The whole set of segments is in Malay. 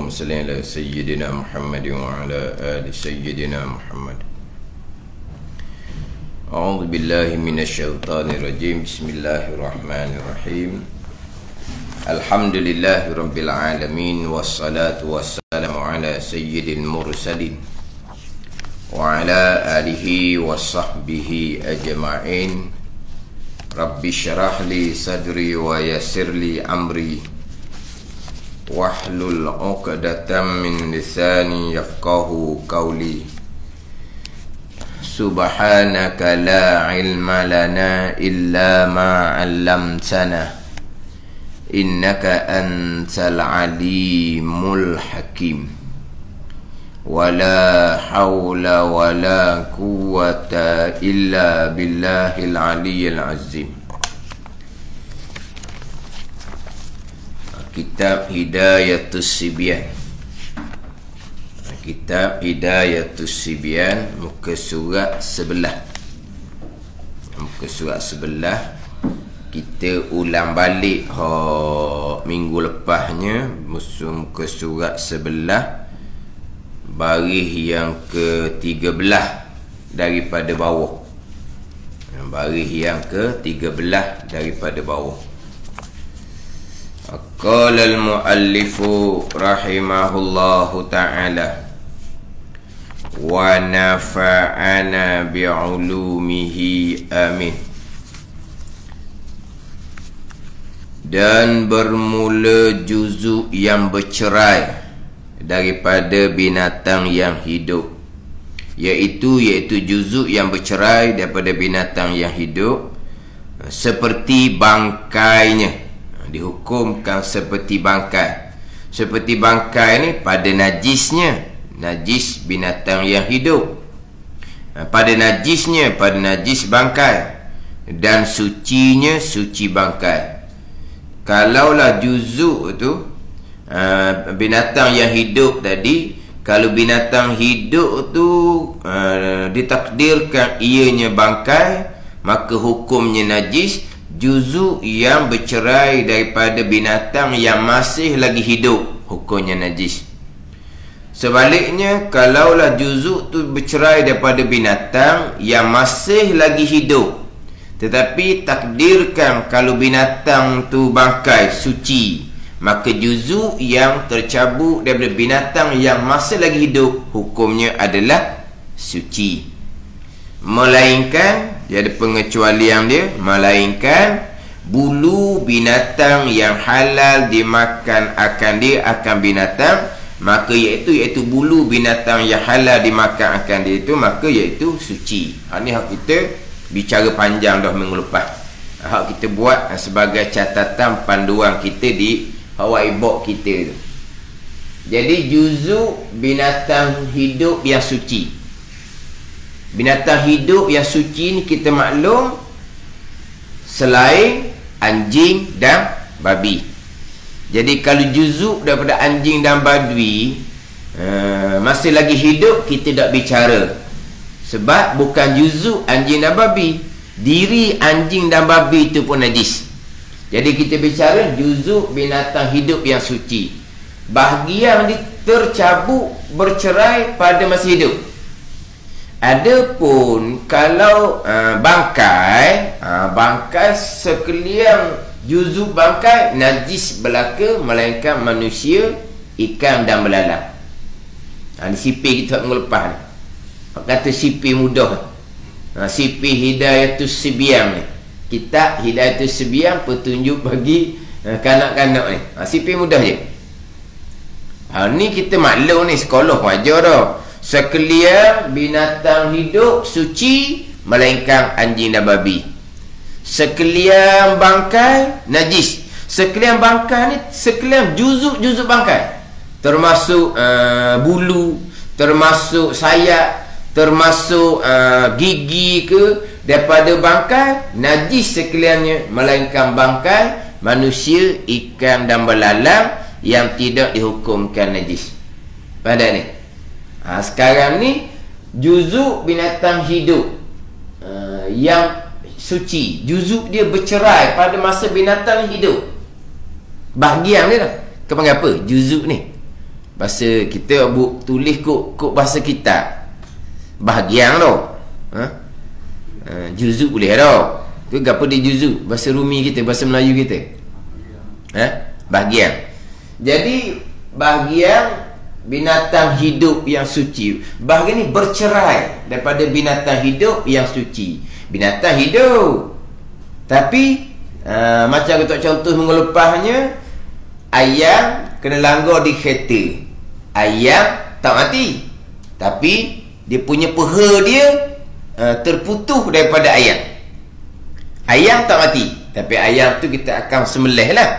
اللهم صل على سيدنا محمد وعلى آل سيدنا محمد. أعوذ بالله من الشيطان الرجيم. بسم الله الرحمن الرحيم. الحمد لله رب العالمين، والصلاة والسلام على سيد المرسلين وعلى آله وصحبه أجمعين. رب اشرح لي صدري ويسر لي أمري واحلل عقدة من لساني يفقه قولي. سبحانك لا علم لنا إلا ما علمتنا إنك أنت العليم الحكيم. ولا حول ولا قوة إلا بالله العلي العظيم. Kitab Hidayatus Sibyan. Kitab Hidayatus Sibyan, muka surat 11. Muka surat 11 kita ulang balik minggu lepasnya, muka surat 11 baris yang ke-13 daripada bawah. Baris yang ke-13 daripada bawah. Qala al-muallifu rahimahullahu ta'ala wa nafa'ana bi'ulumihi amin. Dan bermula juzuk yang bercerai daripada binatang yang hidup, iaitu juzuk yang bercerai daripada binatang yang hidup, seperti bangkainya. Dihukumkan seperti bangkai. Seperti bangkai ni pada najisnya, najis binatang yang hidup, pada najisnya, pada najis bangkai, dan sucinya, suci bangkai. Kalaulah juzuk tu binatang yang hidup tadi, kalau binatang hidup tu ditakdirkan ianya bangkai, maka hukumnya najis. Juzuk yang bercerai daripada binatang yang masih lagi hidup, hukumnya najis. Sebaliknya, kalaulah juzuk tu bercerai daripada binatang yang masih lagi hidup, tetapi takdirkan kalau binatang tu bangkai, suci, maka juzuk yang tercabut daripada binatang yang masih lagi hidup, hukumnya adalah suci. Melainkan, dia ada pengecualian dia, melainkan bulu binatang yang halal dimakan akan binatang, maka iaitu bulu binatang yang halal dimakan akan dia itu, maka iaitu suci. Ini hak kita bicara panjang dah minggu lepas. Hak kita buat sebagai catatan panduan kita di hawaibok kita tu. Jadi juzuk binatang hidup yang suci. Binatang hidup yang suci ni kita maklum selain anjing dan babi. Jadi kalau juzuk daripada anjing dan babi masih lagi hidup, kita tak bicara, sebab bukan juzuk anjing dan babi, diri anjing dan babi itu pun najis. Jadi kita bicara juzuk binatang hidup yang suci, bahagian tercabut bercerai pada masih hidup. Adapun kalau bangkai sekalian juzuk bangkai najis belaka, melainkan manusia, ikan dan belalang. Ni sipir kita minggu lepas ni. Kata sipir mudah. Sipir Hidayatus Sibyan ni. Kitab Hidayatus Sibyan, petunjuk bagi kanak-kanak ni. Sipir mudah je. Ni kita maklum ni, sekolah pun ajar dah. Sekalian binatang hidup suci, melainkan anjing dan babi. Sekalian bangkai najis. Sekalian bangkai ni, sekalian juzuk bangkai, termasuk bulu, termasuk sayap, termasuk gigi ke daripada bangkai, najis sekaliannya, melainkan bangkai manusia, ikan dan belalang yang tidak dihukumkan najis. Pada ni sekarang ni juzuk binatang hidup yang suci, juzuk dia bercerai pada masa binatang hidup, bahagian dia lah. Kau panggil apa? Juzuk ni. Bahasa kita tulis kok bahasa kita. Bahagian tau. Juzuk boleh tau. Tu apa dia juzuk? Bahasa Rumi kita, bahasa Melayu kita. Bahagian. Jadi bahagian binatang hidup yang suci. Bahagian ni bercerai daripada binatang hidup yang suci. Binatang hidup, tapi macam kita contoh minggu lepasnya, ayam kena langgar di kereta. Ayam tak mati, tapi dia punya peha dia terputus daripada ayam. Ayam tak mati, tapi ayam tu kita akan sembelih lah.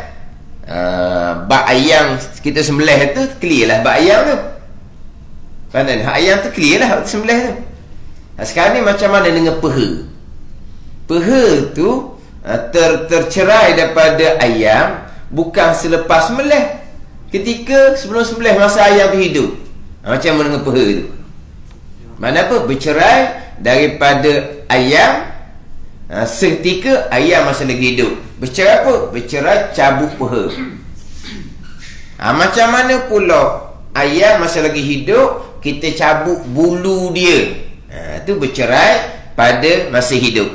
Bak ayam kita sembelih tu clear lah bak ayam tu. Faham tak? Ayam tu clear lah sembelih tu. Sekarang ni macam mana dengan peha? Peha tu tercerai daripada ayam bukan selepas sembelih, ketika sebelum sembelih, masa ayam tu hidup. Macam mana dengan peha tu? Mana apa? Bercerai daripada ayam seketika ayam masih lagi hidup. Bercerai apa? Bercerai cabut peha. Macam mana pula ayam masih lagi hidup, kita cabut bulu dia. Itu bercerai pada masih hidup.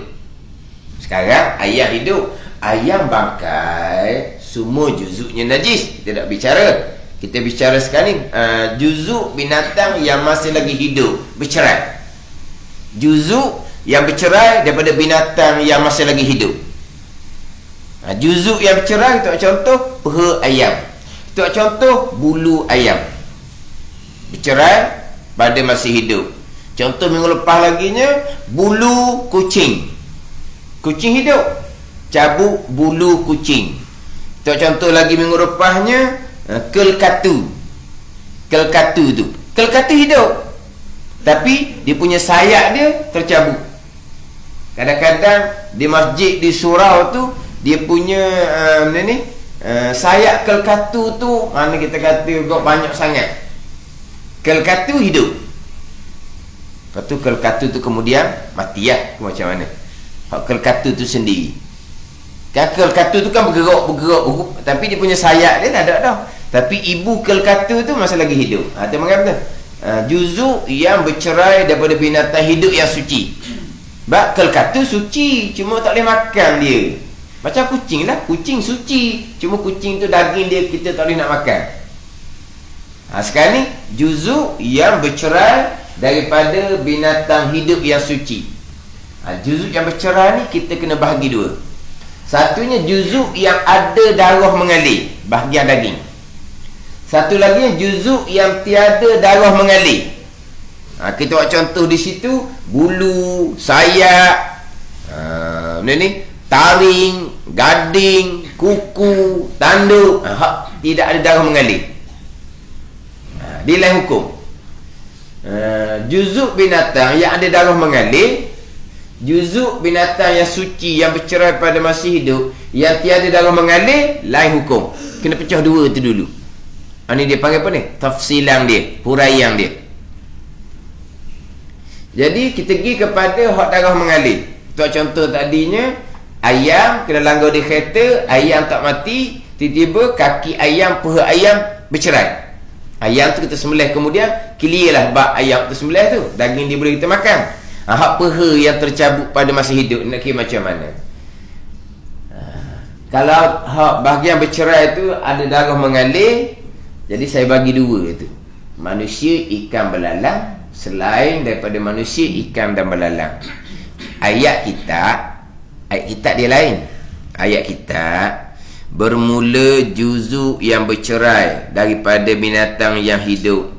Sekarang ayam hidup, ayam bangkai, semua juzuknya najis. Kita tak bicara. Kita bicara sekarang ni juzuk binatang yang masih lagi hidup bercerai. Juzuk yang bercerai daripada binatang yang masih lagi hidup. Juzuk yang bercerai, kita contoh peha ayam, kita contoh bulu ayam, bercerai pada masih hidup. Contoh minggu lepas laginya, bulu kucing. Kucing hidup, cabut bulu kucing. Kita contoh lagi minggu lepasnya, kelkatu. Kelkatu tu, kelkatu hidup, tapi dia punya sayap dia tercabut. Kadang-kadang di masjid di surau tu, dia punya sayap kelkatu tu, mana kita kata banyak sangat. Kelkatu hidup, lepas tu kelkatu tu kemudian mati lah. Macam mana kelkatu tu sendiri? Kan kelkatu tu kan bergerak, tapi dia punya sayap dia tak ada dah. Tapi ibu kelkatu tu masih lagi hidup. Itu mengapa juzuk yang bercerai daripada binatang hidup yang suci. Bak kelkatu suci, cuma tak boleh makan dia. Macam kucing lah, kucing suci, cuma kucing tu daging dia kita tak boleh nak makan. Sekarang ni juzuk yang bercerai daripada binatang hidup yang suci. Juzuk yang bercerai ni kita kena bahagi dua. Satunya juzuk yang ada darah mengalir, bahagian daging. Satu lagi juzuk yang tiada darah mengalir. Kita buat contoh di situ, bulu, sayap, taring, gading, kuku, tanduk, tidak ada darah mengalir. Dia lain hukum. Juzuk binatang yang ada darah mengalir, juzuk binatang yang suci yang bercerai pada masih hidup, yang tiada darah mengalir, lain hukum. Kena pecah dua tu dulu. Ini dia panggil apa ni? Tafsilan dia, huraian dia. Jadi kita pergi kepada hak darah mengalir. Untuk contoh tadinya, ayam kena langgar di kereta, ayam tak mati, tiba-tiba kaki ayam, peha ayam bercerai. Ayam tu kita sembelih, kemudian clear lah bak ayam tu sembelih tu, daging dia boleh kita makan. Hak peha yang tercabut pada masa hidup, nak kira macam mana? Kalau hak bahagian bercerai tu ada darah mengalir, jadi saya bagi dua tu. Manusia, ikan belalang. Selain daripada manusia, ikan dan belalang. Ayat kita dia lain. Ayat kita bermula juzuk yang bercerai daripada binatang yang hidup,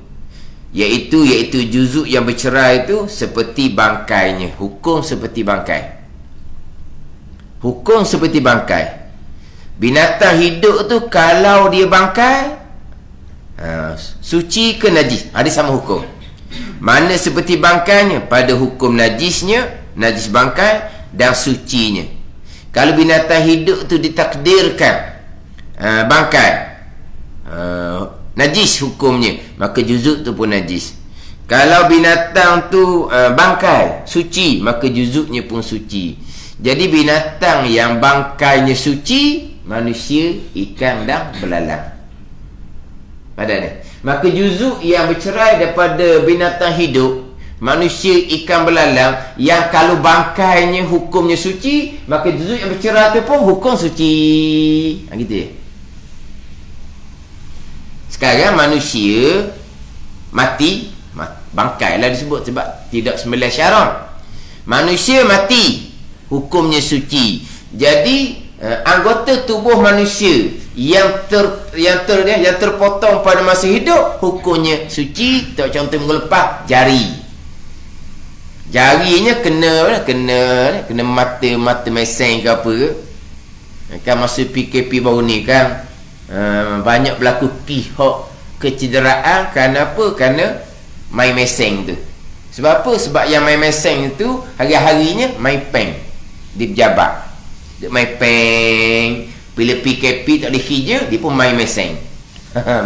iaitu juzuk yang bercerai itu seperti bangkainya. Hukum seperti bangkai. Hukum seperti bangkai. Binatang hidup tu kalau dia bangkai, suci ke najis? Ada sama hukum. Mana seperti bangkainya? Pada hukum najisnya, najis bangkai, dan sucinya. Kalau binatang hidup tu ditakdirkan bangkai, najis hukumnya, maka juzuk tu pun najis. Kalau binatang tu bangkai, suci, maka juzuknya pun suci. Jadi binatang yang bangkainya suci, manusia, ikan dan belalang. Pada ni. Maka juzuk yang bercerai daripada binatang hidup, manusia, ikan belalang, yang kalau bangkainya hukumnya suci, maka juzuk yang bercerai tu pun hukum suci. Gitu ya. Sekarang manusia mati, bangkai lah disebut sebab tidak sembelih syarak. Manusia mati, hukumnya suci. Jadi anggota tubuh manusia yang terpotong pada masa hidup, hukumnya suci. Contoh melepas jari. Jarinya kena mata meseng ke apa ke. Kan masa PKP baru ni kan, banyak berlaku pihak kecederaan. Kenapa? Kerana main meseng tu. Sebab apa? Sebab yang main meseng tu hari-harinya main peng di pejabat. Dia main peng. Bila PKP tak boleh kerja, dia pun main meseng.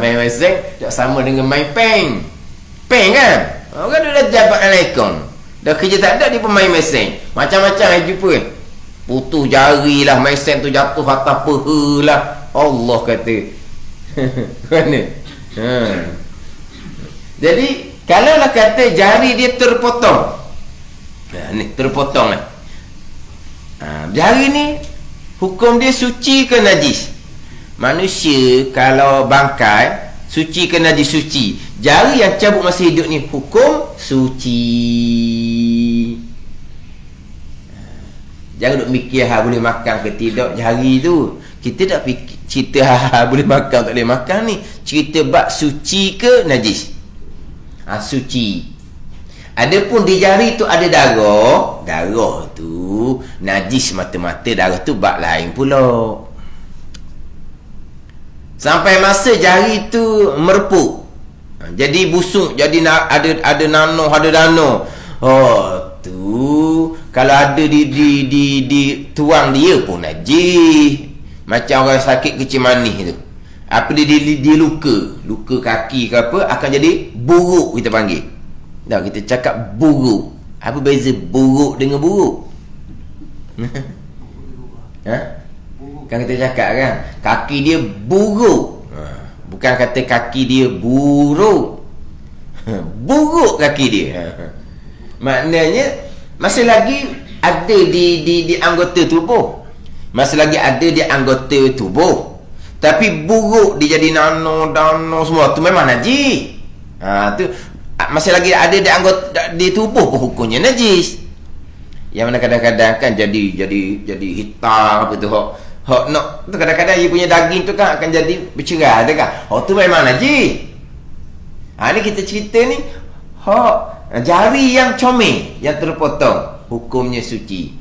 Main meseng tak sama dengan main peng. Peng kan? Orang dah jabat Assalamualaikum, dah kerja tak ada, dia pun main meseng. Macam-macam yang jumpa. Putus jari lah, meseng tu jatuh atas peha lah. Allah kata. Mana? Jadi kalaulah kata jari dia terpotong, ni terpotong lah, jari ni hukum dia suci ke najis? Manusia kalau bangkai suci ke najis? Suci. Jari yang cabut masa hidup ni hukum suci. Jangan duk mikir boleh makan ke tidak jari tu. Kita tak fikir cerita boleh makan tak boleh makan ni. Cerita bab suci ke najis. Suci. Adapun di jari tu ada darah, darah tu najis mata-mata, darah tu bab lain pula. Sampai masa jari tu merepuk, jadi busuk, jadi ada nano, ada dano. Tu kalau ada di tuang dia pun najis. Macam orang sakit kecil manis tu, apa dia luka kaki ke apa, akan jadi buruk kita panggil. Dah kita cakap buruk. Apa beza buruk dengan buruk? Kan kita cakap kan, kaki dia buruk. Bukan kata kaki dia buruk. Buruk kaki dia. Maknanya masih lagi ada di anggota tubuh. Masih lagi ada di anggota tubuh, tapi buruk dia jadi nano semua tu memang najis. Tu masih lagi ada di anggota di tubuh pun hukumnya najis. Yang mana kadang-kadang kan jadi hitam apa tu, hok nak tu kadang-kadang dia punya daging tu kan akan jadi bercerah ada kan. Tu memang najis. Ni kita cerita ni jari yang comel yang terpotong hukumnya suci.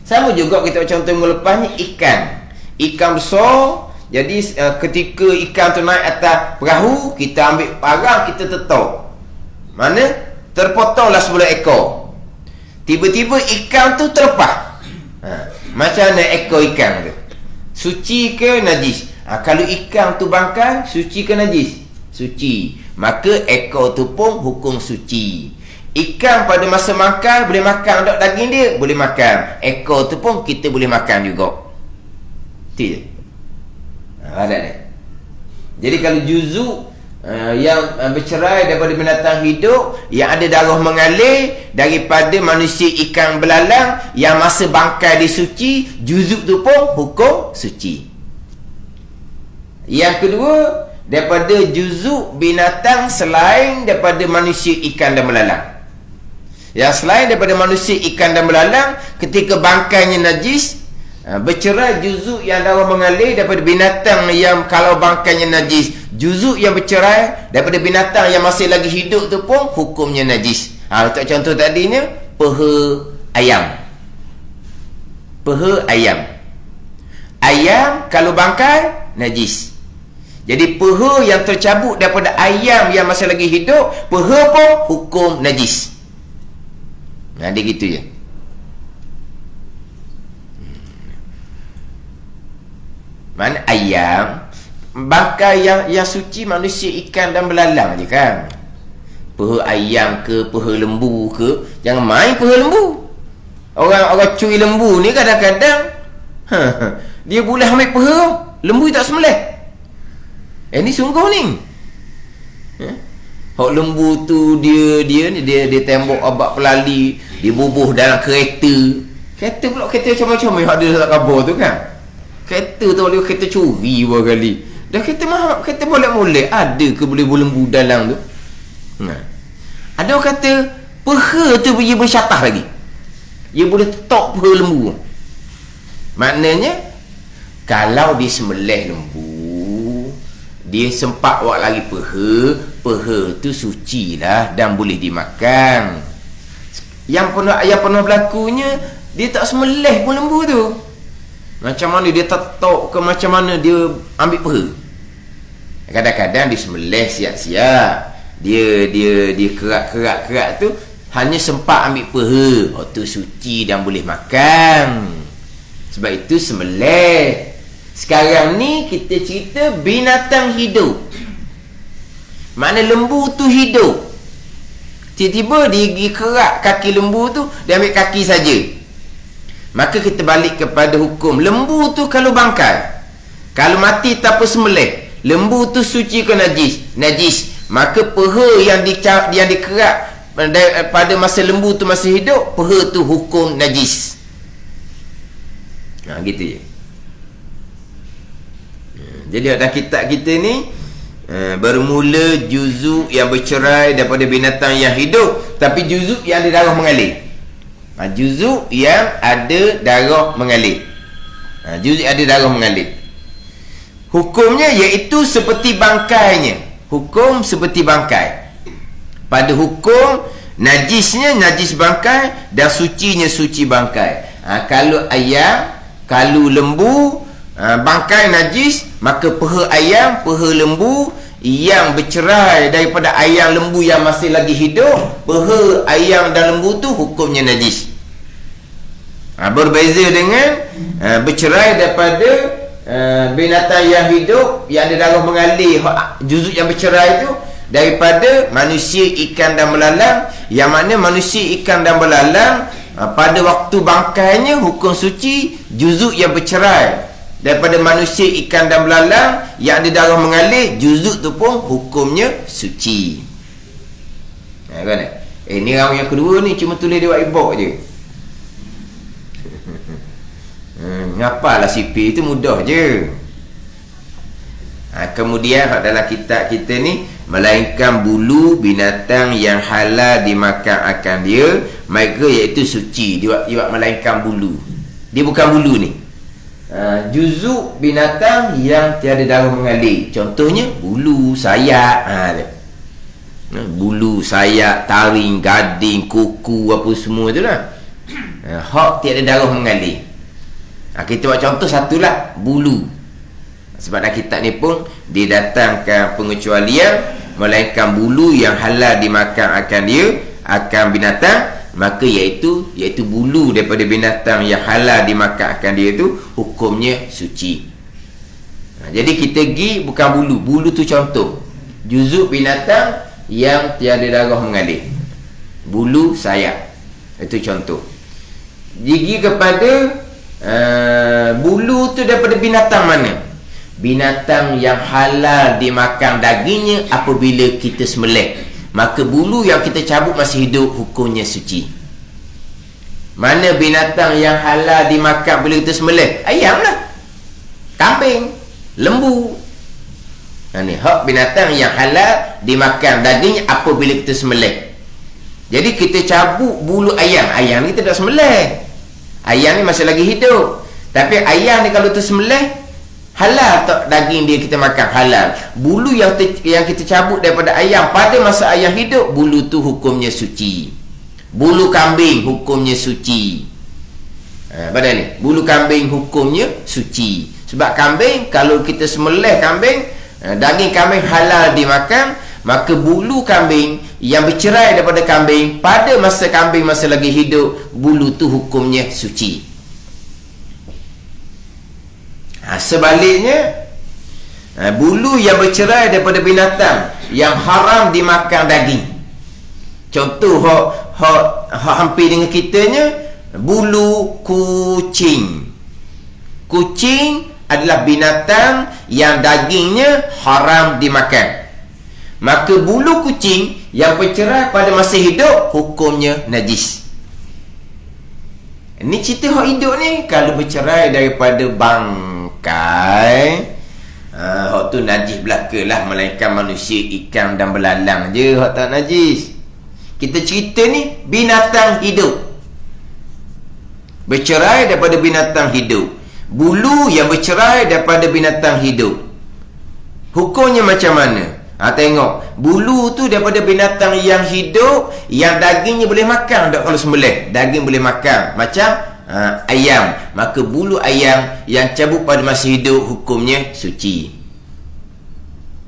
Sama juga kita contoh melepasnya ikan besar. Jadi ketika ikan tu naik atas perahu, kita ambil parang, kita tetok. Mana? Terpotonglah sebelah ekor. Tiba-tiba ikan tu terlepas. Macam mana ekor ikan tu? Suci ke najis? Kalau ikan tu bangkai, suci ke najis? Suci. Maka ekor tu pun hukum suci. Ikan pada masa makan boleh makan tak daging dia? Boleh makan. Ekor tu pun kita boleh makan juga. Betul? Ada ni. Jadi kalau juzuk yang bercerai daripada binatang hidup, yang ada darah mengalir daripada manusia, ikan belalang, yang masa bangkai dia suci, juzuk tu pun hukum suci. Yang kedua, daripada juzuk binatang selain daripada manusia, ikan dan belalang. Yang selain daripada manusia, ikan dan belalang, ketika bangkainya najis, bercerai juzuk yang darah mengalir daripada binatang yang kalau bangkainya najis. Juzuk yang bercerai daripada binatang yang masih lagi hidup tu pun hukumnya najis. Untuk contoh tadinya, peha ayam. Peha ayam. Ayam kalau bangkai najis. Jadi peha yang tercabut daripada ayam yang masih lagi hidup, peha pun hukum najis. Dia gitu je. Mana ayam bangkai yang suci manusia, ikan dan belalang je kan. Peha ayam ke peha lembu ke, jangan main peha lembu. Orang curi lembu ni kadang-kadang dia boleh ambil peha lembu tak sembelih. Ni sungguh ni. Hak lembu tu dia tembok abak pelali, dia bubuh dalam kereta. Kereta pula kereta macam-macam yang ada dalam khabar tu kan. Kereta tu boleh kereta curi berapa kali. Dah kereta mahal, kereta molek-molek. Ada ke boleh berlembu dalam tu? Ada orang kata peha tu dia bersyatah lagi. Dia boleh tok peha lembu. Maknanya kalau dia sembelih lembu, dia sempat buat lagi peha tu suci lah dan boleh dimakan. Yang pernah berlakunya, dia tak sembelih pun lembu tu. Macam mana dia tok ke macam mana dia ambil peha. Kadang-kadang dia sembelih siap-siap. Dia kerak tu hanya sempat ambil peha. Tu suci dan boleh makan. Sebab itu sembelih. Sekarang ni kita cerita binatang hidup. Mana lembu tu hidup. Tiba-tiba dia kerak kaki lembu tu, dia ambil kaki saja. Maka kita balik kepada hukum. Lembu tu kalau bangkai, kalau mati tanpa sembelih, lembu tu suci ke najis? Najis. Maka peha yang dikerak pada masa lembu tu masih hidup, peha tu hukum najis. Gitu je. Jadi dalam kitab kita ni bermula juzuk yang bercerai daripada binatang yang hidup, tapi juzuk yang ada darah mengalir. Juzuk yang ada darah mengalir. Juzuk yang ada darah mengalir. Hukumnya iaitu seperti bangkainya. Hukum seperti bangkai. Pada hukum najisnya najis bangkai dan sucinya suci bangkai. Kalau ayam, kalau lembu, bangkai najis, maka peha ayam, peha lembu yang bercerai daripada ayam lembu yang masih lagi hidup, peha ayam dan lembu tu hukumnya najis. Berbeza dengan bercerai daripada binatang yang hidup yang ada darah mengalir, juzuk yang bercerai itu daripada manusia, ikan dan belalang, yang mana manusia, ikan dan belalang pada waktu bangkainya hukum suci. Juzuk yang bercerai daripada manusia, ikan dan belalang yang ada darah mengalir, juzuk tu pun hukumnya suci. Kan? Ni orang yang kedua ni cuma tulis dia buat ibok je. Ngapalah sipir itu mudah je. Kemudian dalam kitab kita ni, melainkan bulu binatang yang halal dimakan akan dia, mereka iaitu suci. Dia buat melainkan bulu. Dia bukan bulu ni. Juzuk binatang yang tiada darah mengalir. Contohnya bulu, sayap. Bulu, sayap, taring, gading, kuku, apa semua tu lah. Hak tiada darah mengalir. Kita buat contoh satulah, bulu. Sebab dalam kitab ni pun didatangkan pengecualian, melainkan bulu yang halal dimakan akan dia, akan binatang, maka iaitu bulu daripada binatang yang halal dimakan akan dia tu hukumnya suci. Jadi kita pergi bukan bulu. Bulu tu contoh. Juzuk binatang yang tiada darah mengalir. Bulu, sayap. Itu contoh. Gigi kepada bulu tu daripada binatang mana? Binatang yang halal dimakan dagingnya apabila kita sembelih. Maka bulu yang kita cabut masih hidup, hukumnya suci. Mana binatang yang halal dimakan bila kita sembelih? Ayam lah, kambing, lembu. Ni hak binatang yang halal dimakan dagingnya apabila kita sembelih. Jadi kita cabut bulu ayam. Ayam ni kita tak sembelih. Ayam ni masih lagi hidup. Tapi ayam ni kalau tersembelih, halal tak daging dia kita makan? Halal. Bulu yang kita cabut daripada ayam pada masa ayam hidup, bulu tu hukumnya suci. Bulu kambing hukumnya suci. Pada ni, bulu kambing hukumnya suci. Sebab kambing, kalau kita sembelih kambing, daging kambing halal dimakan, maka bulu kambing yang bercerai daripada kambing pada masa kambing masih lagi hidup, bulu tu hukumnya suci. Sebaliknya, bulu yang bercerai daripada binatang yang haram dimakan daging. Contoh hampir dengan kitanya, bulu kucing. Kucing adalah binatang yang dagingnya haram dimakan. Maka bulu kucing yang bercerai pada masa hidup, hukumnya najis. Ini cerita hak hidup ni. Kalau bercerai daripada bangkai, hak tu najis belaka lah. Melainkan manusia, ikan dan belalang je hak tak najis. Kita cerita ni binatang hidup, bercerai daripada binatang hidup. Bulu yang bercerai daripada binatang hidup, hukumnya macam mana? Tengok, bulu tu daripada binatang yang hidup, yang dagingnya boleh makan tak kalau sembelih. Daging boleh makan, macam ayam. Maka bulu ayam yang cabut pada masa hidup, hukumnya suci.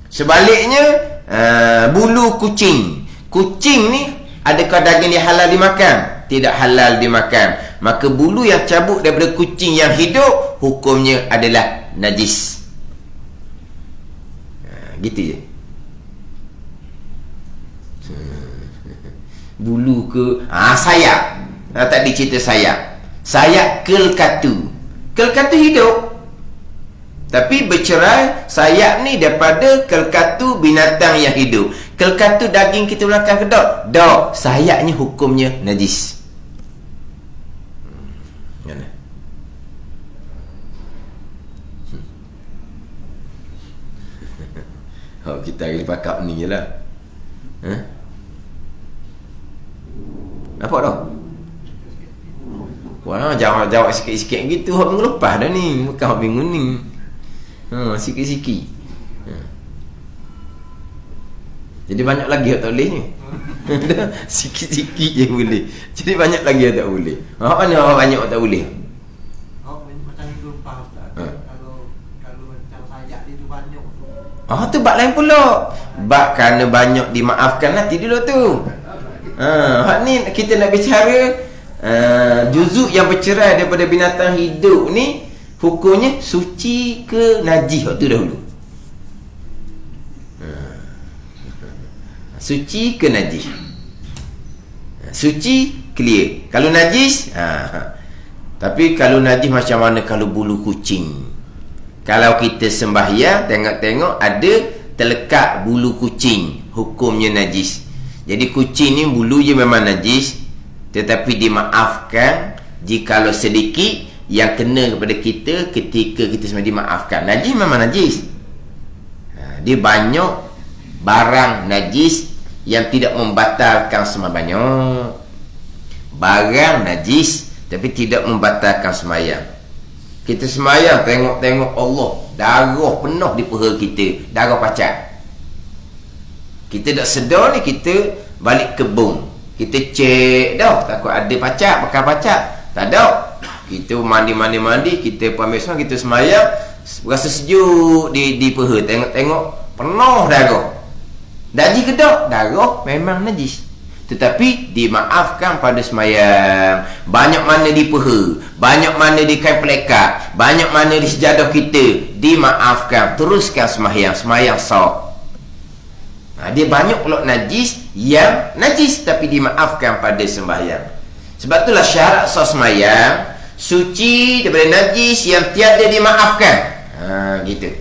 Sebaliknya, bulu kucing. Kucing ni, adakah daging dia halal dimakan? Tidak halal dimakan. Maka bulu yang cabut daripada kucing yang hidup, hukumnya adalah najis. Gitu je. Bulu ke sayap. Tadi cerita sayap. Sayap kelkatu. Kelkatu hidup, tapi bercerai. Sayap ni daripada kelkatu binatang yang hidup. Kelkatu daging kita makan ke tak? Tak. Sayapnya hukumnya najis. Mana? Kita hari pakap ni je lah. Nampak tak? Wah, jawab sikit-sikit gitu. Hak minggu lepas dah ni. Bukan hak minggu ni. Sikit-sikit. Jadi banyak lagi hak tak boleh ni. Sikit-sikit je boleh. Jadi banyak lagi hak tak boleh. Hak mana hak banyak hak tak boleh? Macam minggu lepas kalau macam sayap dia tu banyak tu. Tu bab lain pula. Bab kerana banyak dimaafkan nanti dulu tu. Hak ni kita nak bicara juzuk yang bercerai daripada binatang hidup ni, hukumnya suci ke najis. Hak tu dahulu. Suci ke najis? Suci clear. Kalau najis, tapi kalau najis macam mana kalau bulu kucing? Kalau kita sembahyang, tengok-tengok ada terlekat bulu kucing, hukumnya najis. Jadi kucing ni bulu je memang najis, tetapi dimaafkan jikalau sedikit yang kena kepada kita ketika kita sembahyang, dimaafkan. Najis memang najis. Dia banyak barang najis yang tidak membatalkan sembahyang. Barang najis tapi tidak membatalkan sembahyang. Kita sembahyang, tengok-tengok Allah, darah penuh di peha kita, darah pacat. Kita tak sedar ni, kita balik kebun, kita cek dah, takut ada pacat, bekas pacat. Tak ada. Kita mandi, kita ambil semua, kita sembahyang, rasa sejuk di peha, tengok-tengok penuh darah. Najis ke tak? Darah memang najis, tetapi dimaafkan pada sembahyang. Banyak mana di peha, banyak mana di kain pelekat, banyak mana di sejadah kita, dimaafkan. Teruskan sembahyang, sembahyang sah. Dia banyak pula najis yang najis tapi dimaafkan pada sembahyang. Sebab itulah syarat sah sembahyang, suci daripada najis yang tiada dimaafkan. Gitu.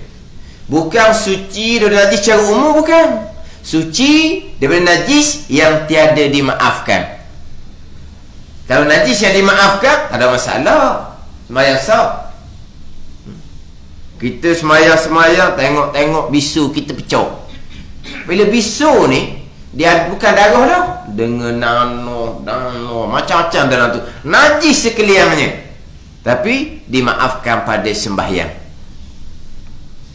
Bukan suci daripada najis secara umum, bukan. Suci daripada najis yang tiada dimaafkan. Kalau najis yang dimaafkan, tak ada masalah, sembahyang sah. Kita sembahyang, tengok-tengok bisu kita pecah. Bila bisu ni, dia bukan darah dah, dengan nano macam-macam dalam tu, najis sekaliannya, tapi dimaafkan pada sembahyang.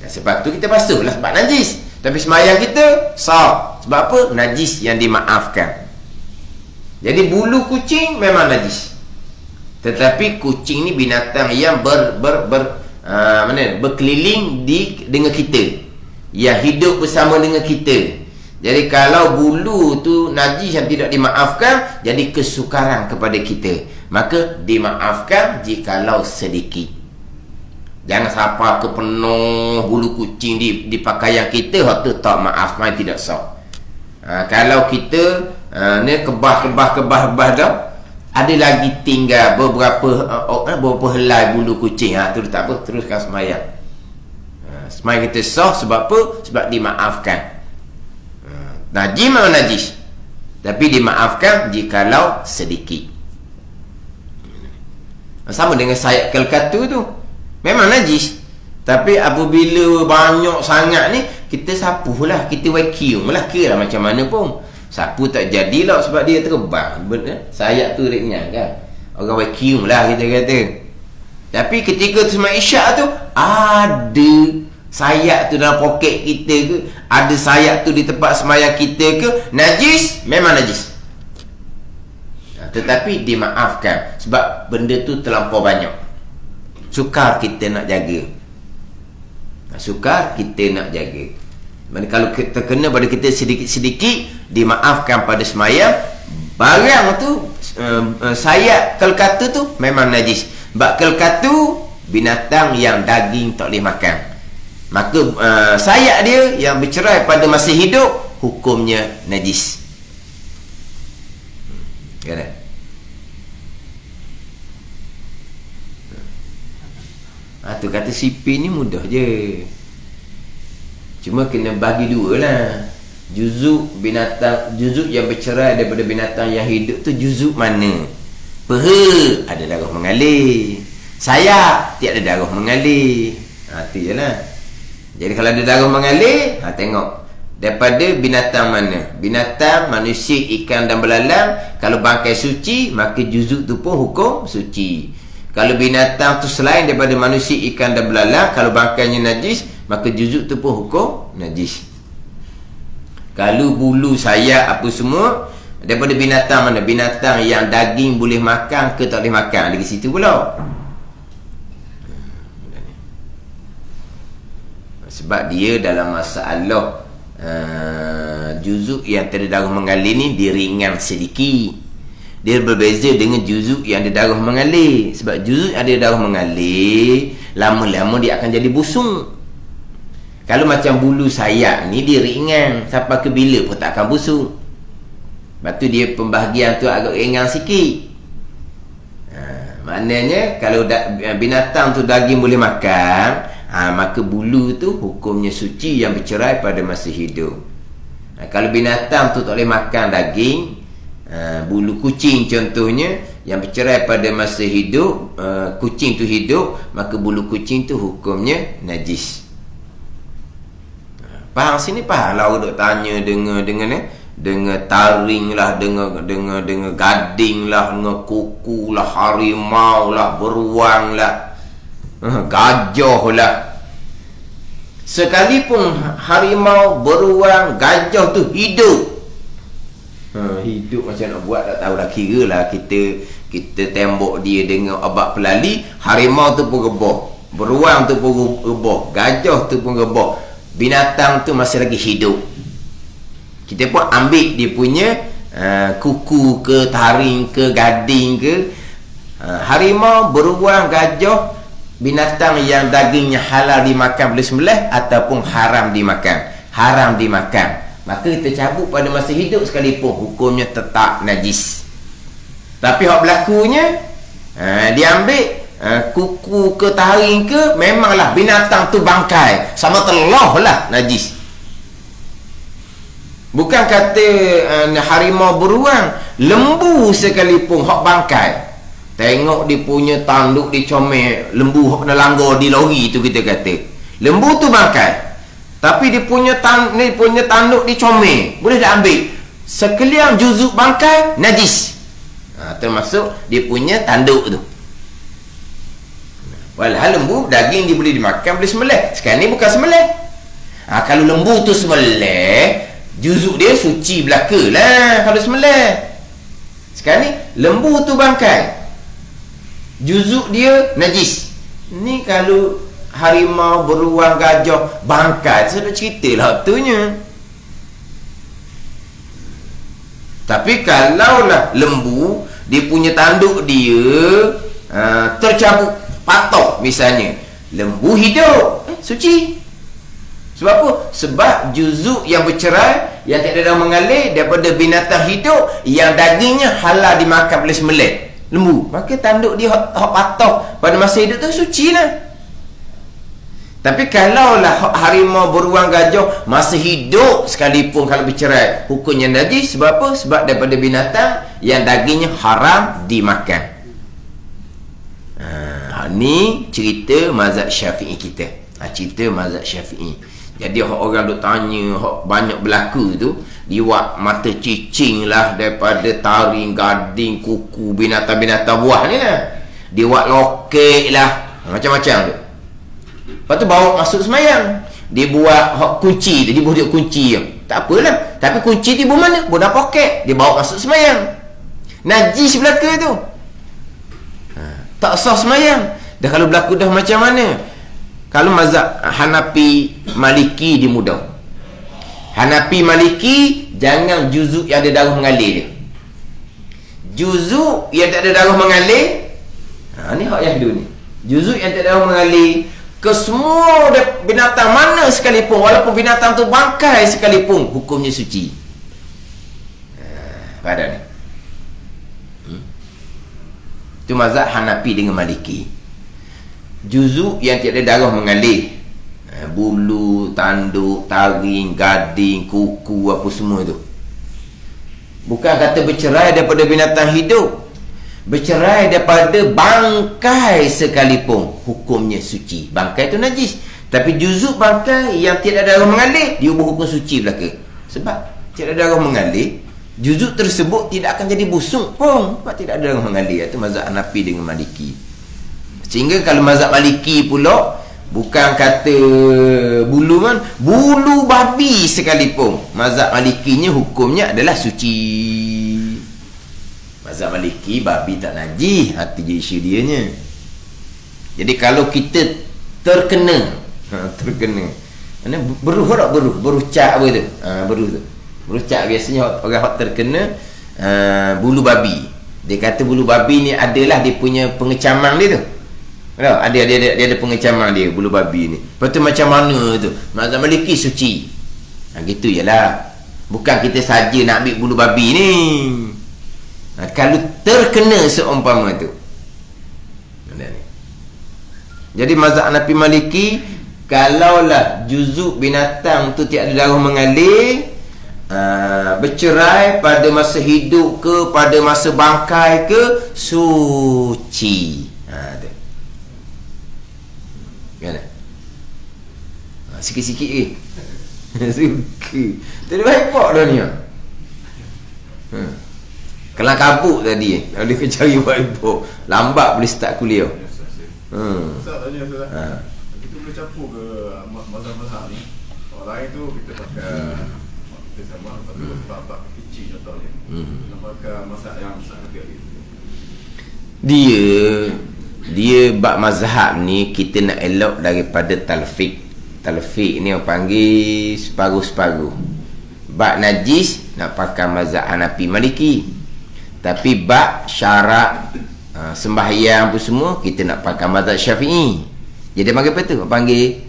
Sebab tu kita basuhlah sebab najis, tapi sembahyang kita sah. Sebab apa? Najis yang dimaafkan. Jadi bulu kucing memang najis, tetapi kucing ni binatang yang berkeliling dengan kita, yang hidup bersama dengan kita. Jadi kalau bulu tu najis yang tidak dimaafkan, jadi kesukaran kepada kita, maka dimaafkan jikalau sedikit. Jangan sampai ke penuh bulu kucing di pakaian kita, hak tu tak maaf, mai tidak sah. Kalau kita ni kebah dah, ada lagi tinggal beberapa helai bulu kucing, tu tak apa, teruskan sembahyang. Sembahyang kita sah. Sebab apa? Sebab dimaafkan. Najis memang najis, tapi dimaafkan jikalau sedikit. Sama dengan sayap kelkatu tu, memang najis, tapi apabila banyak sangat ni, kita sapuh lah, kita vacuum lah, kira lah macam mana pun sapu tak jadilah sebab dia terbang. Sayap tu ringan kan, orang vacuum lah kita kata. Tapi ketika sembahyang isyak tu, ada sayap tu dalam poket kita ke, ada sayap tu di tempat sembahyang kita ke, najis, memang najis. Tetapi dimaafkan sebab benda tu terlampau banyak. Sukar kita nak jaga. Sukar kita nak jaga. Maksudnya kalau kita kena pada kita sedikit-sedikit, dimaafkan pada sembahyang. Barang tu sayap kelkatu tu memang najis. Sebab kelkatu binatang yang daging tak boleh makan. Maka sayap dia yang bercerai pada masa hidup, hukumnya najis. Kan? Tu kata CP ni mudah je. Cuma kena bagi dua lah. Juzuk binatang, juzuk yang bercerai daripada binatang yang hidup tu juzuk mana? Peha ada darah mengalir, sayap tiada darah mengalir. Tu je lah. Jadi kalau ada darah mengalir, tengok daripada binatang mana. Binatang, manusia, ikan dan belalang. Kalau bangkai suci, maka juzuk tu pun hukum suci. Kalau binatang tu selain daripada manusia, ikan dan belalang, kalau bangkainya najis, maka juzuk tu pun hukum najis. Kalau bulu, sayap, apa semua daripada binatang mana? Binatang yang daging boleh makan ke tak boleh makan, ada di situ pula. Sebab dia dalam masalah juzuk yang tiada darah mengalir ni, dia ringan sedikit. Dia berbeza dengan juzuk yang ada darah mengalir. Sebab juzuk yang ada darah mengalir, lama-lama dia akan jadi busung. Kalau macam bulu sayap ni, dia ringan, sampai ke bila pun tak akan busung. Lepas tu dia pembahagian tu agak ringan sikit. Maknanya kalau binatang tu daging boleh makan, maka bulu tu hukumnya suci yang bercerai pada masa hidup. Kalau binatang tu tak boleh makan daging, bulu kucing contohnya yang bercerai pada masa hidup, kucing tu hidup, maka bulu kucing tu hukumnya najis. Faham sini? Faham lah duk tanya dengan taring lah, dengan gading lah, dengan kuku lah, harimau lah, beruang lah, gajah lah. Sekalipun harimau, beruang, gajah tu hidup, hidup macam nak buat tak tahulah. Kira lah kita tembok dia dengan obat pelali, harimau tu pun rebah, beruang tu pun rebah, gajah tu pun rebah, binatang tu masih lagi hidup. Kita pun ambil dia punya kuku ke, taring ke, gading ke, harimau, beruang, gajah, binatang yang dagingnya halal dimakan boleh sembelih ataupun haram dimakan, maka kita cabut pada masa hidup sekalipun, hukumnya tetap najis. Tapi hak berlakunya, dia ambil kuku ke, taring ke, memanglah binatang tu bangkai, sama telah lah najis. Bukan kata harimau, beruang, lembu sekalipun hak bangkai, tengok dia punya tanduk dicomel, lembu hak kena langgar di lori tu, kita kata lembu tu bangkai, tapi dia punya tanduk dicomel, boleh dah ambil. Sekalian juzuk bangkai najis, termasuk dia punya tanduk tu. Walhal lembu daging dia boleh dimakan, boleh sembelih. Sekarang ni bukan sembelih. Kalau lembu tu sembelih, juzuk dia suci belaka lah kalau sembelih. Sekarang ni lembu tu bangkai, juzuk dia najis. Ni kalau harimau, beruang, gajah bangkai, saya dah cerita lah waktunya. Tapi kalau lah lembu, dia punya tanduk dia tercabut, patah misalnya, lembu hidup, suci. Sebab apa? Sebab juzuk yang bercerai, yang tak ada darah mengalir daripada binatang hidup yang dagingnya halal dimakan boleh sembelih, lembu, maka tanduk dia hak patah pada masa hidup tu suci lah. Tapi kalaulah harimau, beruang, gajah masa hidup sekalipun kalau bercerai, hukumnya najis. Sebab apa? Sebab daripada binatang yang dagingnya haram dimakan. Ni cerita mazhab Syafi'i kita. Cerita mazhab Syafi'i. Jadi orang duk tanya, banyak berlaku tu, dia buat mata cicing lah daripada taring, gading, kuku, binatang-binatang buah ni lah. Dia buat lokek lah, macam-macam tu. Lepas tu bawa masuk semayang. Dia buat kunci tu, dia buat kunci je. Tak apalah. Tapi kunci tu ibu mana? Buat poket. Dia bawa masuk semayang. Najis belaka tu. Tak sah semayang. Dah kalau berlaku dah macam mana? Kalau mazhab Hanafi, Maliki dia mudah. Hanafi, Maliki, jangan juzuk yang ada darah mengalir dia. Juzuk yang tak ada darah mengalir, ni hak yang dulu ni. Juzuk yang tak ada darah mengalir ke semua binatang mana sekalipun, walaupun binatang tu bangkai sekalipun, hukumnya suci. Pada ni. Itu mazhab Hanafi dengan Maliki. Juzuk yang tiada darah mengalir, bulu, tanduk, taring, gading, kuku, apa semua tu, bukan kata bercerai daripada binatang hidup, bercerai daripada bangkai sekalipun, hukumnya suci. Bangkai tu najis. Tapi juzuk bangkai yang tiada darah mengalir, dia ubah hukum suci belaka. Sebab tiada darah mengalir, juzuk tersebut tidak akan jadi busuk pun, sebab tidak ada darah mengalir. Itu mazhab Hanafi dengan Maliki. Sehingga kalau mazhab Maliki pula, bukan kata bulu kan, bulu babi sekalipun, mazhab Malikinya hukumnya adalah suci. Mazhab Maliki babi tak najis, hati je isu dianya. Jadi kalau kita terkena beruh tak beruh cak apa tu? Beruh tu. Beruh cak biasanya orang terkena bulu babi. Dia kata bulu babi ni adalah dia punya pengecaman dia tu. Ada pengecaman dia, bulu babi ni. Lepas tu macam mana tu? Mazhab Maliki suci. Gitu jelah. Bukan kita saja nak ambil bulu babi ni. Kalau terkena seumpama tu. Jadi mazhab Hanafi, Maliki, kalaulah juzuk binatang tu tiada darah mengalir, bercerai pada masa hidup ke, pada masa bangkai ke, suci. Sikit-sikit ke? Suka. Tadi baik pok dah ni. Kelang kabut tadi. Kalau dia cari baik pok, lambat boleh start kuliah. Ustaz tanya Ustaz. Kita boleh campur ke mazhab-mazhab ni? Orang lain tu kita pakai kita sama, tapi tak kecil contohnya. Nak pakai mazhab yang sangat kecil. Dia bab mazhab ni kita nak elok daripada talfiq. Talfiq ni orang panggil separuh-separuh. Bab najis nak pakai mazhab Hanafi, Maliki. Tapi bab syarak, sembahyang apa semua, kita nak pakai mazhab Syafi'i. Jadi panggil apa tu? Panggil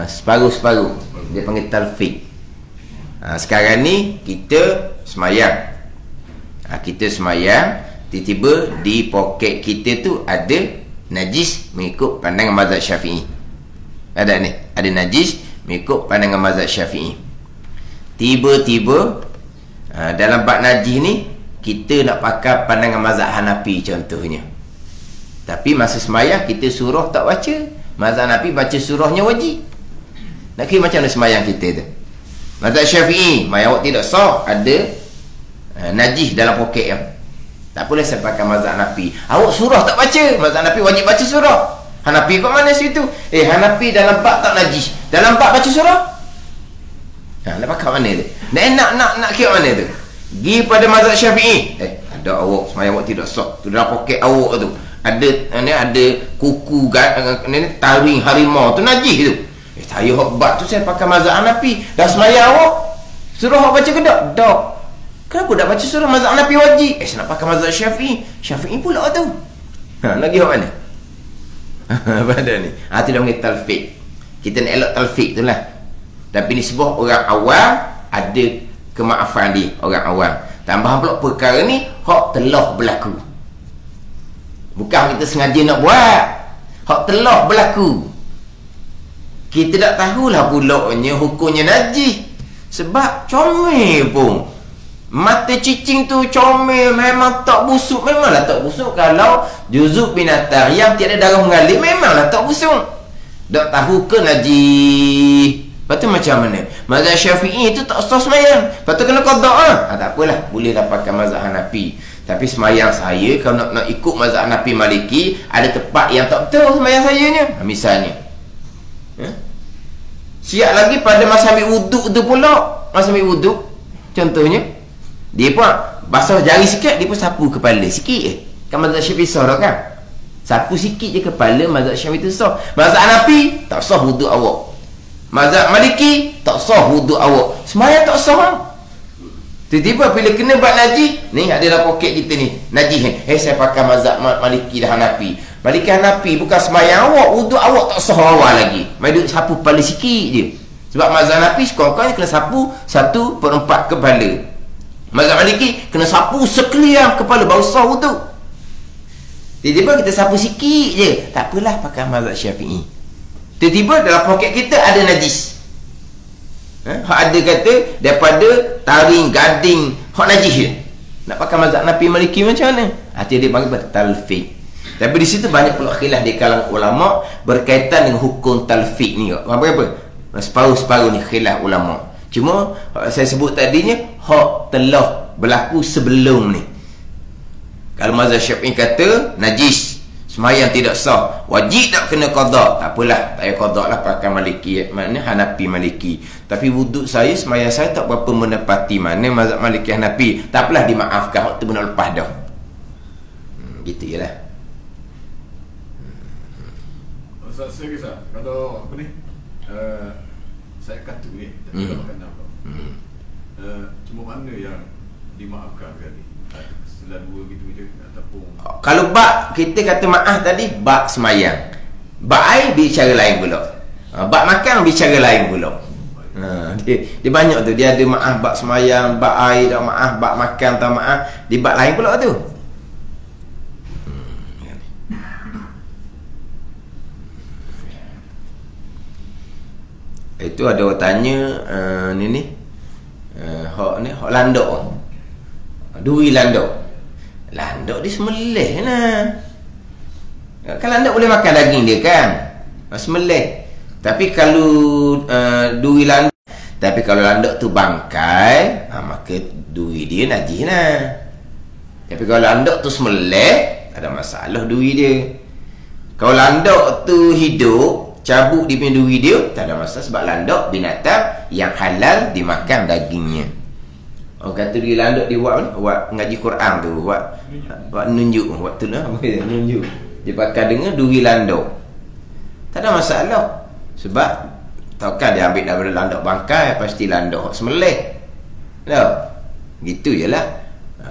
separuh-separuh. Dia panggil talfiq. Sekarang ni kita semayang. Kita semayang, tiba-tiba di poket kita tu ada najis mengikut pandangan mazhab Syafi'i. Ada ni, ada najis mengikut pandangan mazhab Syafi'i. Tiba-tiba dalam bab najis ni kita nak pakai pandangan mazhab Hanafi contohnya. Tapi masa semayang kita surah tak baca. Mazhab Hanafi baca surahnya wajib. Nak kira macam mana semayang kita tu? Mazhab Syafi'i, mayawak tidak sah, ada najis dalam poket yang. Tak boleh saya pakai mazhab Hanafi. Awak surah tak baca, mazhab Hanafi wajib baca surah. Hanafi kat mana situ? Hanafi dalam bab tak najis, dalam bab baca surah. Nak pakai mana tu? Nak kira mana tu? Pergi pada mazhab Syafi'i. Ada awak semayang awak tidak sah. Tu dalam poket awak tu ada kuku taring harimau tu najis tu. Saya bab tu saya pakai mazhab Hanafi. Dah semayang awak surah awak baca ke tak? Tak. Kenapa tak baca surah? Mazhab Hanafi wajib. Saya nak pakai mazhab Syafi'i. Syafi'i pula tu. Nak pergi kat mana? Pada ni. Itu dah panggil talfiq. Kita nak elok talfiq tu lah. Tapi ni sebuah orang awam ada kemaafan dia, orang awam. Tambahan pula perkara ni hak telah berlaku. Bukan kita sengaja nak buat. Hak telah berlaku. kita tak tahulah pulaknya hukumnya najis. Sebab comel pun, mata cicing tu comel, memang tak busuk. Memanglah tak busuk. Kalau juzuk binatang yang tiada darah mengalir, memanglah tak busuk. Tak tahu ke najis. Lepas tu macam mana? Mazhab Syafi'i tu tak sah semayang. Lepas tu kena qada'. Tak apalah, boleh dapatkan mazhab Hanafi. Tapi semayang saya, kalau nak ikut mazhab Hanafi Maliki, ada tempat yang tak betul semayang saya ni. Misalnya, siap lagi pada masa ambil wuduk tu pula. Masa ambil wuduk, contohnya, dia pun basah jari sikit, dia pun sapu kepala sikit. Kan mazhab Syafi'i sah dah kan? Sapu sikit je kepala, mazhab Syafi'i tu sah. Mazhab Hanafi tak sah wuduk awak. Mazhab Maliki tak sah wuduk awak. Semayang tak sah. Tiba-tiba bila kena buat najis, ni ada dalam poket kita ni, najis ni. Saya pakai mazhab Maliki dan Hanafi. Maliki Hanafi bukan semayang awak, wuduk awak tak sah awal lagi. Mai duk sapu kepala sikit je. Sebab mazhab Hanafi sekurang-kurangnya kena sapu 1/4 kepala. Mazhab Maliki kena sapu sekalian kepala baru sah wuduk. Tiba-tiba kita sapu sikit je, tak apalah pakai mazhab Syafi'i. Tiba-tiba dalam poket kita ada najis. Hak ada kata daripada taring, gading, hak najis je. Nak pakai mazhab Hanafi Maliki macam mana? Dia panggil talfiq. Tapi di situ banyak pula khilaf di kalangan ulama berkaitan dengan hukum talfiq ni. Apa-apa? Separuh-separuh ni khilaf ulama. Cuma saya sebut tadinya hak telah berlaku sebelum ni. Kalau mazhab Syafi'i kata najis, semayang tidak sah, wajib tak kena qada, tak apalah, tak payah qada lah, pakai Maliki, maknanya Hanafi Maliki. Tapi wuduk saya, semayang saya tak berapa menepati mana mazhab Maliki Hanafi, tak apalah, dimaafkan waktu benar lepas dah. Gitu je lah. Ustaz, saya kisah kalau apa ni, saya kata ni tapi tak makan apa, cuma mana yang dimaafkan kali, setelah dua gitu je ataupun kalau bak kita kata maaf tadi, bak semayang, bak air bicara lain pula, bak makan bicara lain pula. Dia banyak tu, dia ada maaf bak semayang, bak air tak maaf, bak makan tak maaf, di bak lain pula tu. Itu ada orang tanya hak landok, duri landok. Landok dia semelih lah. Kan landok boleh makan daging dia kan, semelih. Tapi kalau duri landok, tapi kalau landok tu bangkai, maka duri dia najis lah. Tapi kalau landok tu semelih, tak ada masalah duri dia. Kalau landok tu hidup, cabut dia punya duri dia, tak ada masalah, sebab landok binatang yang halal dimakan dagingnya. Orang kata duri landok dia buat ngaji Quran tu, buat nunjuk, buat tu lah, nunjuk. Dia pakai dengan duri landok, tak ada masalah. Sebab takkan dia ambil daripada landok bangkai, pasti landok semelih. Tak? Gitu je lah.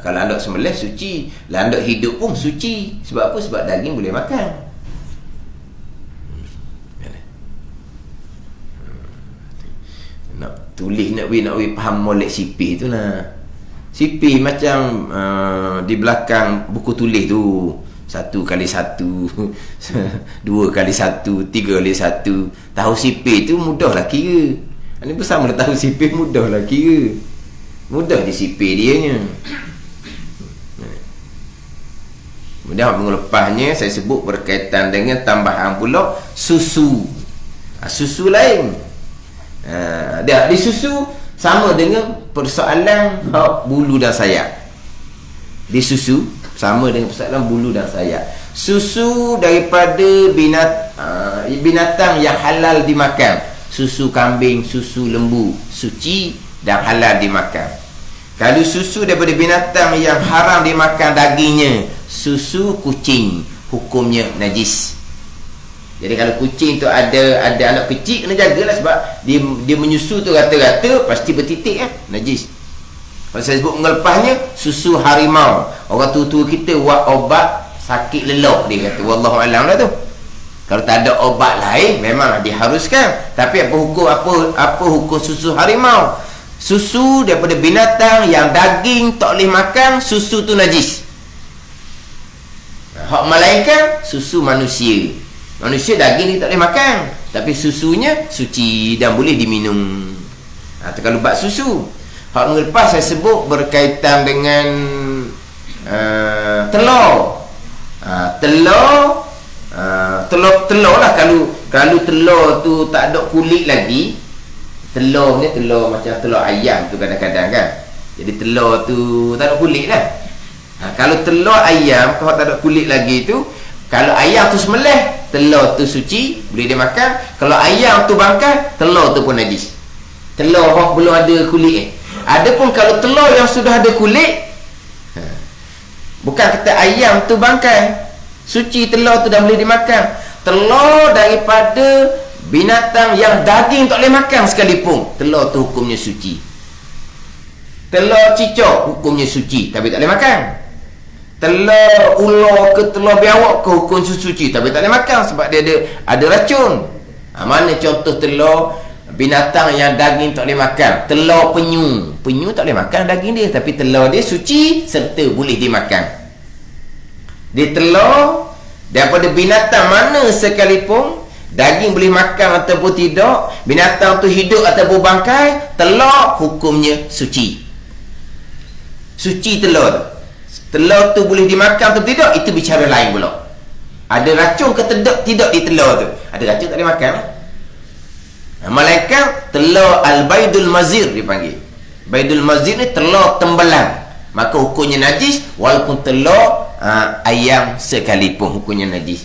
Kalau landok semelih suci, landok hidup pun suci. Sebab apa? Sebab daging boleh makan. Nak tulis, nak faham molek sipir tu lah. Sipir macam di belakang buku tulis tu, 1x1, 2x1, 3x1. Tahu sipir tu mudah lah kira. Ini bersama tahu sipir mudah lah kira. Mudah je sipir dia nya. Kemudian minggu lepasnya saya sebut berkaitan dengan tambahan pula susu. Susu lain. Dia di susu sama dengan persoalan bulu dan sayap. Di susu sama dengan persoalan bulu dan sayap. Susu daripada binatang yang halal dimakan, susu kambing, susu lembu, suci dan halal dimakan. Kalau susu daripada binatang yang haram dimakan dagingnya, susu kucing, hukumnya najis. Jadi kalau kucing tu ada anak kecil, kena jagalah, sebab dia menyusu tu rata-rata pasti bertitik kan, najis. Kalau saya sebut mengelepasnya, susu harimau. Orang tua-tua kita buat obat sakit lelok, dia kata, wallahu alam lah tu. Kalau tak ada obat lain, memanglah diharuskan. Tapi apa hukum susu harimau? Susu daripada binatang yang daging tak boleh makan, susu tu najis. Hak melainkan susu manusia. Manusia daging dia tak boleh makan, tapi susunya suci dan boleh diminum. Tu kalau bab susu. Hak minggu lepas saya sebut berkaitan dengan telur. Telur lah. Kalau telur tu tak ada kulit lagi, telur ni telur macam telur ayam tu kadang-kadang kan. Jadi telur tu tak ada kulit lah. Kalau telur ayam kalau tak ada kulit lagi tu, kalau ayam tu sembelih, telur tu suci, boleh dia makan. Kalau ayam tu bangkai, telur tu pun najis. Telur belum ada kulit Adapun kalau telur yang sudah ada kulit, bukan kata ayam tu bangkai, suci, telur tu dah boleh dimakan. Telur daripada binatang yang daging tak boleh makan sekalipun, telur tu hukumnya suci. Telur cicak hukumnya suci, tapi tak boleh makan. Telur ular ke telur biawak ke hukum suci, tapi tak boleh makan sebab dia ada racun. Mana contoh telur binatang yang daging tak boleh makan? Telur penyu tak boleh makan daging dia, tapi telur dia suci serta boleh dimakan. Dia telur daripada binatang mana sekalipun, daging boleh makan ataupun tidak, binatang tu hidup ataupun bangkai, telur hukumnya suci. Suci telur tu boleh dimakan atau tidak, itu bicara lain pula. Ada racun ke tidak di telur tu? Ada racun tak boleh makan lah. Malaikat telur al-baidul mazir dipanggil. Baidul mazir ni telur tembelang, maka hukumnya najis walaupun telur ayam sekalipun hukumnya najis.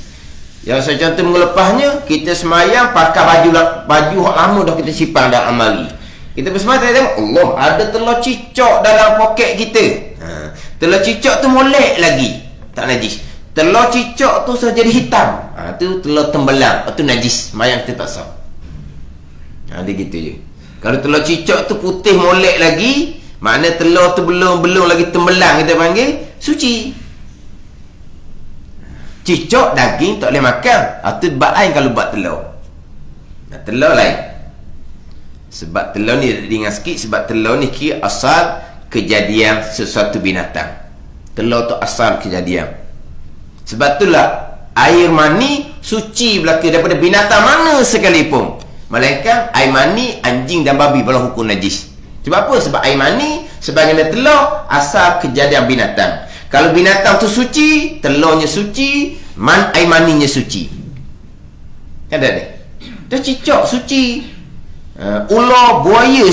Yang saya contoh minggu lepasnya, kita semayang pakai baju lama dah kita simpan dalam amari. Kita bersemayang tengok, Allah, ada telur cicak dalam poket kita. Telur cicak tu molek lagi, tak najis. Telur cicak tu saja jadi hitam, tu telur tembelang, tu najis, semayang kita tak sah. Dia gitu je. Kalau telur cicak tu putih molek lagi, makna telur tu belum lagi tembelang, kita panggil suci. Cicak daging tak boleh makan. Itu bab lain kalau bab telur. Telur lain. Sebab telur ni ringan sikit, sebab telur ni kira asal kejadian sesuatu binatang. Telur tu asal kejadian. Sebab itulah air mani suci belaka daripada binatang mana sekalipun. Melainkan air mani anjing dan babi baru hukum najis. Sebab apa? Sebab air mani sebagaimana telur asal kejadian binatang. Kalau binatang tu suci, telurnya suci, air maninya suci. Kan ada? Dah cicak suci. Ular buaya,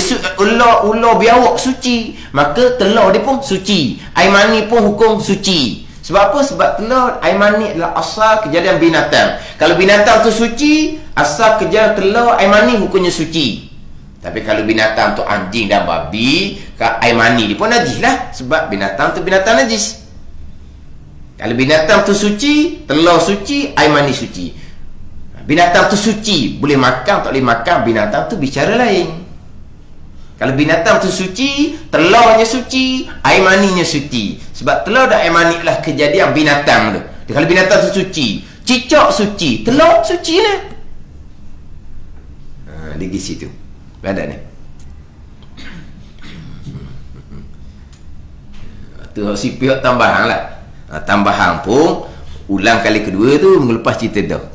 ular biawak suci, maka telur dia pun suci. Air mani pun hukum suci. Sebab apa? Sebab telur, air mani adalah asal kejadian binatang. Kalau binatang tu suci, asal kejadian telur, air mani hukumnya suci. Tapi kalau binatang tu anjing dan babi, air mani dia pun najis lah. Sebab binatang tu binatang najis. Kalau binatang tu suci, telur suci, air mani suci. Binatang tu suci, boleh makan tak boleh makan, binatang tu bicara lain. Kalau binatang tu suci, telurnya suci, air maninya suci. Sebab telur dan air mani adalah kejadian binatang tu. Kalau binatang tu suci, cicak suci, telur suci lah. Dia di situ. Ada ni. Tu si pihak tambahan lah. Tambahan pun ulang kali kedua tu minggu lepas cerita dah.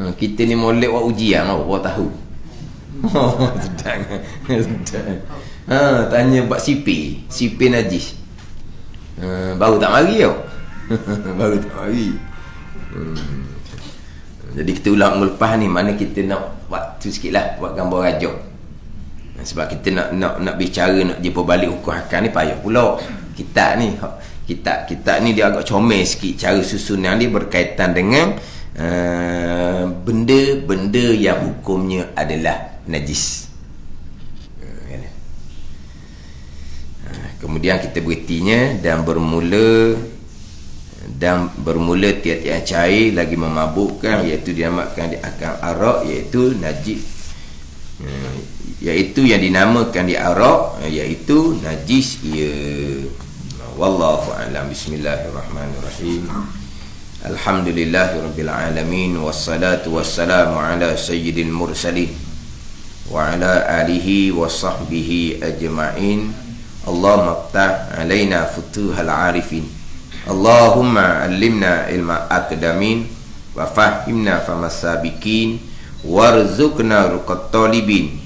Kita ni molek buat ujian awak tahu. Sedang. Tanya buat CP najis. Baru tak mari tau. Baru tak mari. Jadi kita ulang minggu lepas ni, mana kita nak buat tu sikit lah, buat gambar rajak. Sebab kita nak bicara, nak jumpa balik hukum hakam ni payah pula. Kitab ni dia agak comel sikit cara susunan dia berkaitan dengan benda-benda yang hukumnya adalah najis. Kemudian kita berhentinya dan bermula tiap-tiap cair lagi memabukkan, iaitu dinamakan di akal arak, iaitu najis, iaitu yang dinamakan di arak, iaitu najis. Wallahu a'lam. Bismillahirrahmanirrahim. Alhamdulillahirabbil alamin, wassalatu wassalamu ala sayyidil mursalin wa ala alihi wa sahbihi ajma'in. Allahumma ftah alaina futuhal arifin, Allahumma allimna ilma aqdamin wa fahimna famasabikin, warzuqna ruqat talibin.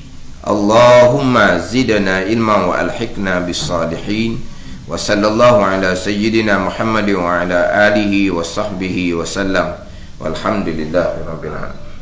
Allahumma zidna ilman wa alhiqna bis salihin. Wa sallallahu ala sayyidina Muhammad wa ala alihi wa sahbihi wa sallam. Walhamdulillahi rabbil alamin.